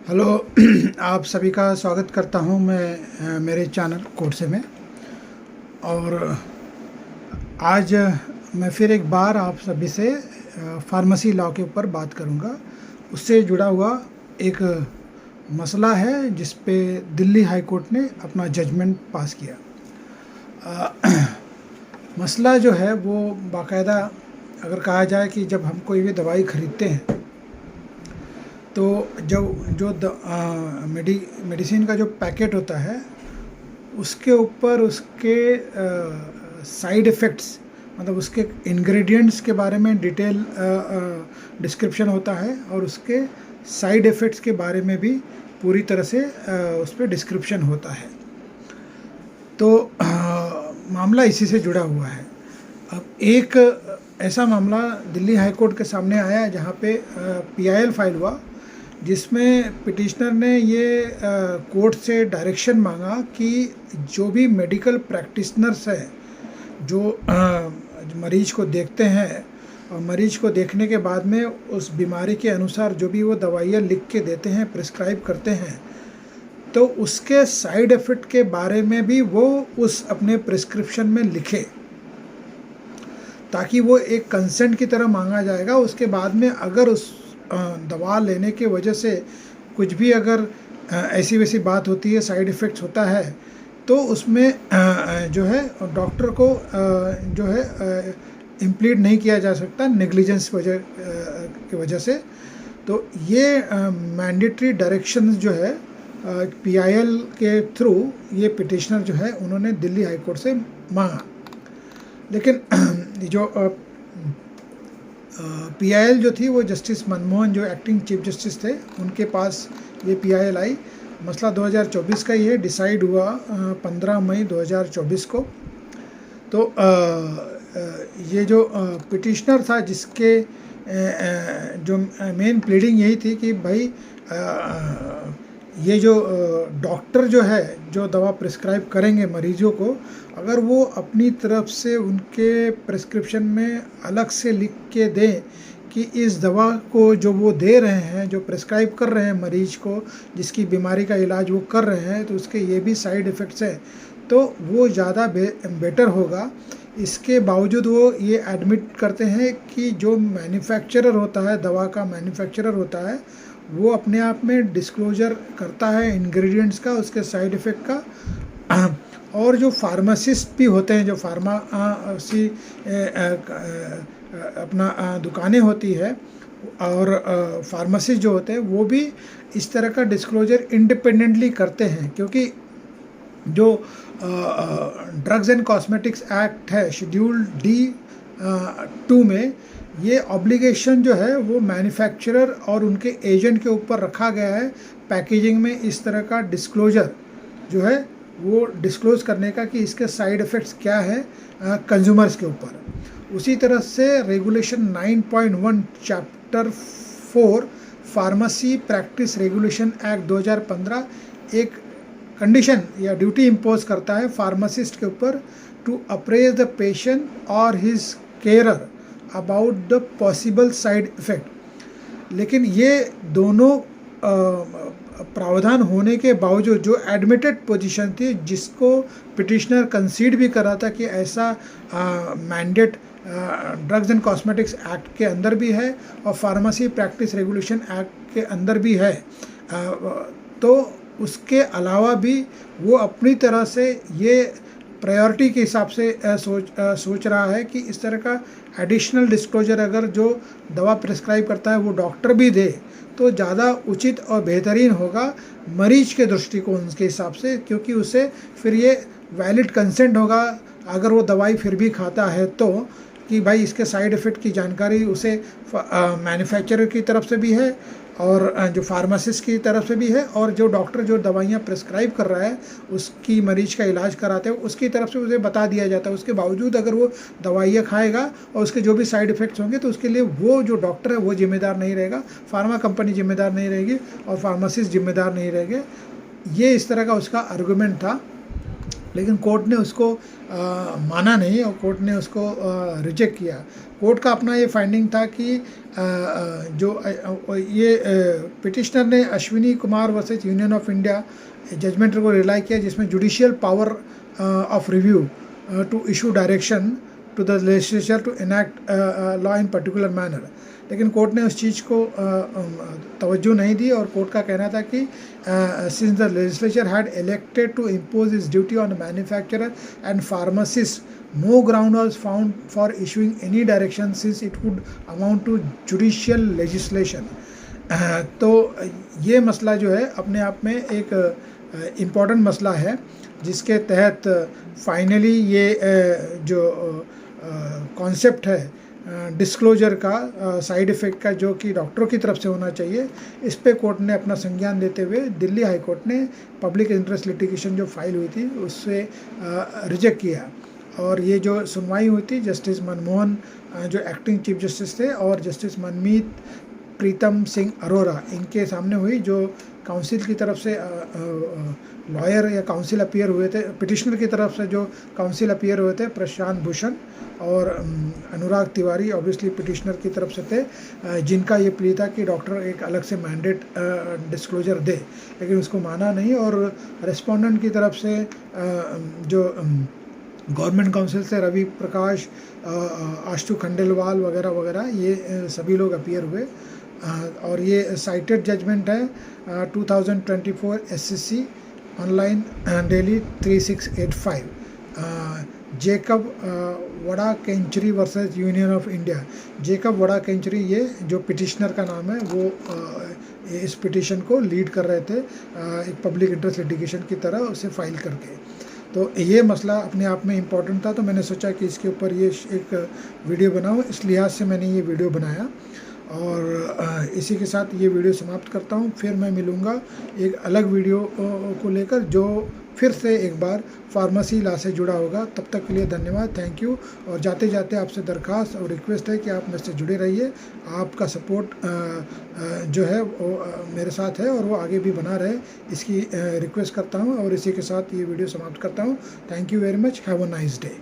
Hello. आप सभी का स्वागत करता हूं मैं मेरे चैनल कोर्से में। और आज मैं फिर एक बार आप सभी से फार्मेसी लॉ के ऊपर बात करूंगा। उससे जुड़ा हुआ एक मसला है जिस पे दिल्ली हाई कोर्ट ने अपना जजमेंट पास किया। मसला जो है वो बाकायदा अगर कहा जाए कि जब हम कोई भी दवाई खरीदते हैं तो मेडिसिन का जो पैकेट होता है उसके ऊपर उसके साइड इफ़ेक्ट्स, मतलब उसके इंग्रेडिएंट्स के बारे में डिटेल डिस्क्रिप्शन होता है और उसके साइड इफ़ेक्ट्स के बारे में भी पूरी तरह से उस पर डिस्क्रिप्शन होता है। तो मामला इसी से जुड़ा हुआ है। अब एक ऐसा मामला दिल्ली हाई कोर्ट के सामने आया है जहाँ पे PIL फाइल हुआ, जिसमें पिटिशनर ने ये कोर्ट से डायरेक्शन मांगा कि जो भी मेडिकल प्रैक्टिशनर्स हैं जो मरीज को देखते हैं और मरीज को देखने के बाद में उस बीमारी के अनुसार जो भी वो दवाइयाँ लिख के देते हैं, प्रिस्क्राइब करते हैं, तो उसके साइड इफ़ेक्ट के बारे में भी वो उस अपने प्रिस्क्रिप्शन में लिखे, ताकि वो एक कंसेंट की तरह मांगा जाएगा। उसके बाद में अगर उस दवा लेने के वजह से कुछ भी अगर ऐसी वैसी बात होती है, साइड इफ़ेक्ट्स होता है, तो उसमें जो है डॉक्टर को जो है इम्प्लीड नहीं किया जा सकता नेग्लिजेंस की वजह से। तो ये मैंडेटरी डायरेक्शंस जो है PIL के थ्रू ये पिटिशनर जो है उन्होंने दिल्ली हाई कोर्ट से मांगा। लेकिन जो PIL जो थी वो जस्टिस मनमोहन, जो एक्टिंग चीफ जस्टिस थे, उनके पास ये PIL आई। मसला 2024 का ही है, डिसाइड हुआ 15 मई 2024 को। तो ये जो पिटिशनर था जिसके जो मेन प्लीडिंग यही थी कि भाई ये जो डॉक्टर जो है जो दवा प्रिस्क्राइब करेंगे मरीजों को, अगर वो अपनी तरफ से उनके प्रिस्क्रिप्शन में अलग से लिख के दें कि इस दवा को जो वो दे रहे हैं, जो प्रिस्क्राइब कर रहे हैं मरीज को, जिसकी बीमारी का इलाज वो कर रहे हैं, तो उसके ये भी साइड इफ़ेक्ट्स हैं, तो वो ज़्यादा बेटर होगा। इसके बावजूद वो ये एडमिट करते हैं कि जो मैन्युफैक्चरर होता है, दवा का मैन्युफैक्चरर होता है, वो अपने आप में डिस्क्लोजर करता है इंग्रेडिएंट्स का, उसके साइड इफ़ेक्ट का। और जो फार्मासिस्ट भी होते हैं, जो फार्मासी अपना दुकानें होती है, और फार्मासिस्ट जो होते हैं वो भी इस तरह का डिस्क्लोजर इंडिपेंडेंटली करते हैं, क्योंकि जो ड्रग्स एंड कॉस्मेटिक्स एक्ट है शेड्यूल D-2 में ये ऑब्लिगेशन जो है वो मैन्युफैक्चरर और उनके एजेंट के ऊपर रखा गया है, पैकेजिंग में इस तरह का डिस्क्लोजर जो है वो डिस्क्लोज करने का कि इसके साइड इफ़ेक्ट्स क्या है कंज्यूमर्स के ऊपर। उसी तरह से regulation 9.1 chapter 4 pharmacy practice regulation act 2015 एक कंडीशन या ड्यूटी इम्पोज करता है फार्मासिस्ट के ऊपर टू अप्रेज द पेशेंट और his carer about the possible side effect. लेकिन ये दोनों प्रावधान होने के बावजूद जो एडमिटेड पोजीशन थी, जिसको पिटिशनर कंसीड भी कर रहा था कि ऐसा mandate drugs and cosmetics act के अंदर भी है और फार्मेसी प्रैक्टिस रेगुलेशन एक्ट के अंदर भी है, तो उसके अलावा भी वो अपनी तरह से ये प्रायोरिटी के हिसाब से सोच रहा है कि इस तरह का एडिशनल डिस्क्लोजर अगर जो दवा प्रिस्क्राइब करता है वो डॉक्टर भी दे तो ज़्यादा उचित और बेहतरीन होगा मरीज के दृष्टिकोण के हिसाब से, क्योंकि उसे फिर ये वैलिड कंसेंट होगा अगर वो दवाई फिर भी खाता है तो, कि भाई इसके साइड इफ़ेक्ट की जानकारी उसे मैन्युफैक्चरर की तरफ से भी है और जो फार्मासिस्ट की तरफ से भी है, और जो डॉक्टर जो दवाइयाँ प्रिस्क्राइब कर रहा है उसकी मरीज का इलाज कराते हैं उसकी तरफ से उसे बता दिया जाता है। उसके बावजूद अगर वो दवाइयाँ खाएगा और उसके जो भी साइड इफ़ेक्ट्स होंगे तो उसके लिए वो जो डॉक्टर है वो जिम्मेदार नहीं रहेगा, फार्मा कंपनी जिम्मेदार नहीं रहेगी और फार्मासिस्ट जिम्मेदार नहीं रहेंगे। ये इस तरह का उसका आर्गूमेंट था। लेकिन कोर्ट ने उसको माना नहीं और कोर्ट ने उसको रिजेक्ट किया। कोर्ट का अपना ये फाइंडिंग था कि ये पिटिशनर ने Ashwini Kumar versus union of India judgment को रिलाई किया, जिसमें judicial power of review to issue direction to the legislature to enact law in particular manner. लेकिन कोर्ट ने उस चीज़ को तवज्जो नहीं दी और कोर्ट का कहना था कि since the legislature had elected to impose its duty on the manufacturer and pharmacist, no ground was found for issuing any direction since it would amount to judicial legislation. तो ये मसला जो है अपने आप में एक इम्पॉर्टेंट मसला है, जिसके तहत फाइनली ये जो कॉन्सेप्ट है डिस्क्लोजर का, साइड इफ़ेक्ट का, जो कि डॉक्टरों की तरफ से होना चाहिए, इस पे कोर्ट ने अपना संज्ञान लेते हुए दिल्ली हाई कोर्ट ने पब्लिक इंटरेस्ट लिटिगेशन जो फाइल हुई थी उससे रिजेक्ट किया। और ये जो सुनवाई हुई थी जस्टिस मनमोहन जो एक्टिंग चीफ जस्टिस थे और जस्टिस मनमीत प्रीतम सिंह अरोरा इनके सामने हुई, जो काउंसिल की तरफ से लॉयर या काउंसिल अपीयर हुए थे, पिटिशनर की तरफ से जो काउंसिल अपीयर हुए थे प्रशांत भूषण और अनुराग तिवारी ऑब्वियसली पिटिशनर की तरफ से थे, जिनका ये प्ली था कि डॉक्टर एक अलग से मैंडेट डिस्क्लोजर दे, लेकिन उसको माना नहीं। और रेस्पोंडेंट की तरफ से जो गवर्नमेंट काउंसिल से रवि प्रकाश, आशु खंडेलवाल वगैरह वगैरह ये सभी लोग अपीयर हुए। और ये साइटेड जजमेंट है 2024 SCC online Delhi 3685, Jacob Vadakkanchery versus union of India. Jacob Vadakkanchery ये जो पिटिशनर का नाम है, वो इस पिटिशन को लीड कर रहे थे एक पब्लिक इंटरेस्ट लिटिगेशन की तरह उसे फाइल करके। तो ये मसला अपने आप में इम्पॉर्टेंट था, तो मैंने सोचा कि इसके ऊपर ये एक वीडियो बनाऊँ, इस लिहाज से मैंने ये वीडियो बनाया। और इसी के साथ ये वीडियो समाप्त करता हूँ। फिर मैं मिलूँगा एक अलग वीडियो को लेकर, जो फिर से एक बार फार्मेसी लॉ से जुड़ा होगा। तब तक के लिए धन्यवाद, थैंक यू। और जाते जाते आपसे दरख्वास्त और रिक्वेस्ट है कि आप मेरे से जुड़े रहिए। आपका सपोर्ट जो है वो मेरे साथ है और वो आगे भी बना रहे, इसकी रिक्वेस्ट करता हूँ। और इसी के साथ ये वीडियो समाप्त करता हूँ। Thank you very much, have a nice day.